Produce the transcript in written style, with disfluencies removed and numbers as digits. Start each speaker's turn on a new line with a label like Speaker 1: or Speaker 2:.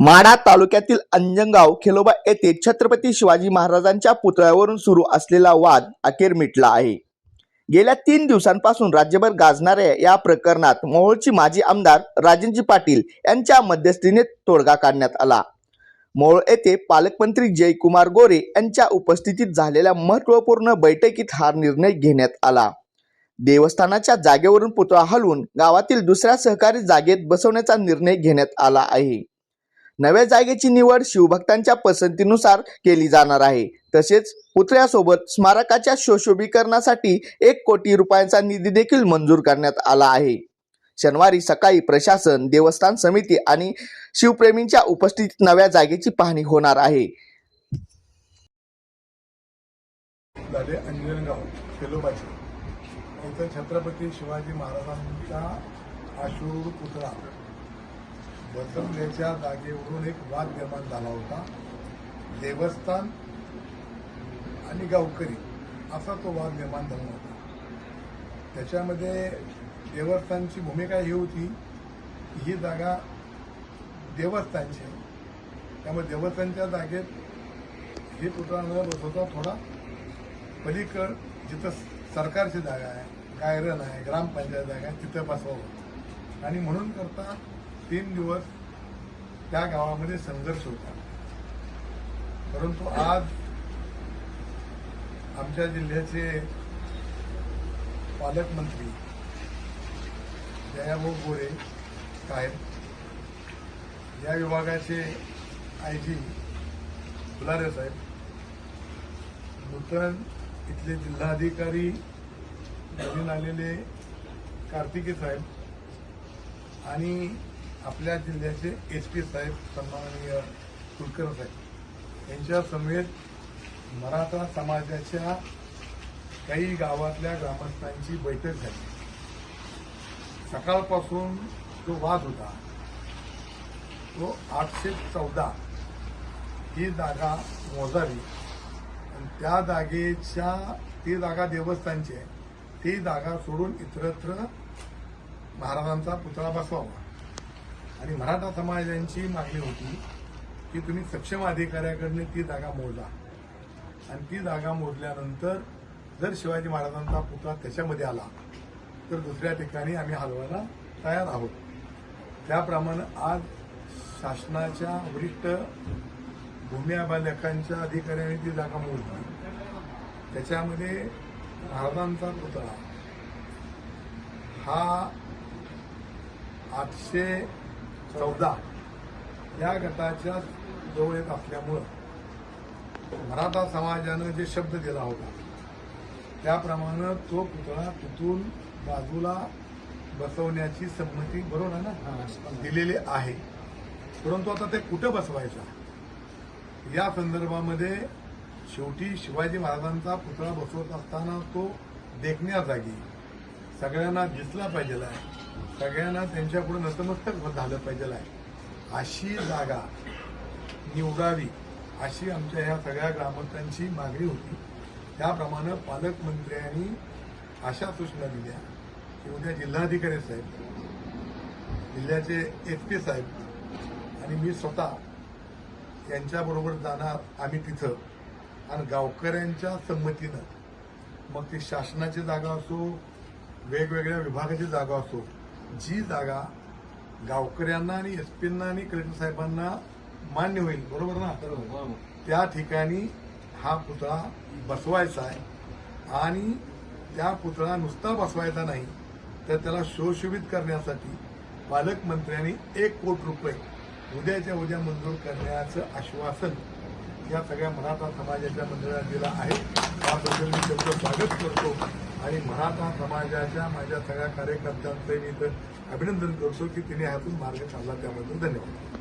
Speaker 1: माढा तालुक्यातील अंजनगाव खेलोबा येथे छत्रपती शिवाजी महाराजांच्या पुतळ्यावरून सुरू असलेला वाद अखेर मिटला आहे। गेल्या 3 दिवसांपासून राज्यभर गाजणाऱ्या या प्रकरणात मोहोळचे माजी आमदार राजनजी पाटील यांच्या मध्यस्थीने तोडगा काढण्यात आला। मोहोळ येथे पालकमंत्री जयकुमार गोरे यांच्या उपस्थितीत झालेल्या महत्त्वपूर्ण बैठकीत हा निर्णय घेण्यात आला। देवस्थानाच्या जागेवरून पुतळा हलवून गावातील दुसऱ्या सहकारी जागेत बसवण्याचा निर्णय घेण्यात आला आहे। नव्या जागेची निवड शिवभक्तांच्या पसंतीनुसार केली जाणार आहे। तसेच पुतळ्यासोबत स्मारकाच्या सुशोभीकरणासाठी 1 कोटी रुपयांचा निधी देखील मंजूर करण्यात आला आहे। शनिवारी सकाळी प्रशासन, देवस्थान समिती आणि शिवप्रेमींच्या उपस्थितीत नव्या जागेची पाहणी होणार आहे।
Speaker 2: अंजनगाव खेलोबाचे इथं छत्रपती शिवाजी महाराजांचा आशूर पुतळा बसवण्याच्या जागेवरून एक वाद निर्माण झाला होता। देवस्थान आणि गावकरी असा तो वाद निर्माण झाला होता। त्याच्यामध्ये देवस्थानची भूमिका ही होती, ही जागा देवस्थानची आहे, त्यामुळे देवस्थानच्या जागेत हे पुतळा न बसवता थोडा पलीकड जिथं सरकारची जागा आहे, गायरन आहे, ग्रामपंचायत जागा आहे, तिथं बसवावं आणि म्हणून करता 3 दिवस त्या गावामध्ये संघर्ष होता। परंतु आज आमच्या जिल्ह्याचे पालकमंत्री जयाभाऊ गोरे साहेब, या विभागाचे आयजी फुलारे साहेब, नूतन इथले जिल्हाधिकारी नवीन आलेले कार्तिके साहेब आणि आपल्या जिल्ह्याचे SP साहेब सन्माननीय कुलकर्णी साहेब यांच्या समेत मराठा समाजाच्या काही गावातल्या ग्रामस्थांची बैठक झाली। सकाळपासून जो वाद होता तो 814 ही जागा मोजावी आणि त्या जागेच्या, ती जागा देवस्थानची आहे, ती जागा सोडून इतरत्र महाराजांचा पुतळा बसवावा आणि मराठा समाजाची मागणी होती की तुम्ही सक्षम अधिकाऱ्याकडे ती जागा मोजा आणि ती जागा मोजल्यानंतर जर शिवाजी महाराजांचा पुतळा त्याच्यामध्ये आला तर दुसऱ्या ठिकाणी आम्ही हलवायला तयार आहोत। त्याप्रमाणे आज शासनाच्या वरिष्ठ भूमी अभिलेखांच्या अधिकाऱ्यांनी ती जागा मोजली। त्याच्यामध्ये महाराजांचा पुतळा हा 814 या गटाच्या जवळ येत असल्यामुळं मराठा समाजानं जे शब्द दिला होता त्याप्रमाणे तो पुतळा तिथून बाजूला बसवण्याची संमती, बरोबर आहे ना, दिलेली आहे। परंतु आता ते कुठं बसवायचा या संदर्भामध्ये शेवटी शिवाजी महाराजांचा पुतळा बसवत असताना तो देखण्या जागी सगळ्यांना दिसला पाहिजे आहे, सगळ्यांना त्यांच्यापुढे नतमस्तक झालं पाहिजे आहे, अशी जागा निवडावी अशी आमच्या ह्या सगळ्या ग्रामस्थांची मागणी होती। त्याप्रमाणे पालकमंत्र्यांनी अशा सूचना दिल्या की उद्या जिल्हाधिकारी साहेब, जिल्ह्याचे SP साहेब आणि मी स्वतः यांच्याबरोबर जाणार आम्ही तिथं आणि गावकऱ्यांच्या संमतीनं, मग ती शासनाची जागा असो, वेगवेगळ्या विभागाची जागा असो, जी जागा गावकऱ्यांना आणि SPंना आणि कलेक्टर साहेबांना मान्य होईल, बरोबर ना, त्या ठिकाणी हा पुतळा बसवायचा आहे आणि त्या पुतळा नुसता बसवायचा नाही तर त्याला सुशोभित करण्यासाठी पालकमंत्र्यांनी 1 कोटी रुपये उद्याच्या उद्या मंजूर करण्याचं आश्वासन या सगळ्या मराठा समाजाच्या मंडळाला दिलं आहे। त्याबद्दल मी त्यांचं स्वागत करतो आणि मराठा समाजाच्या माझ्या सगळ्या कार्यकर्त्यांचं मी इथं अभिनंदन करतो की तिने ह्यातून मार्ग काढला, त्याबद्दल धन्यवाद।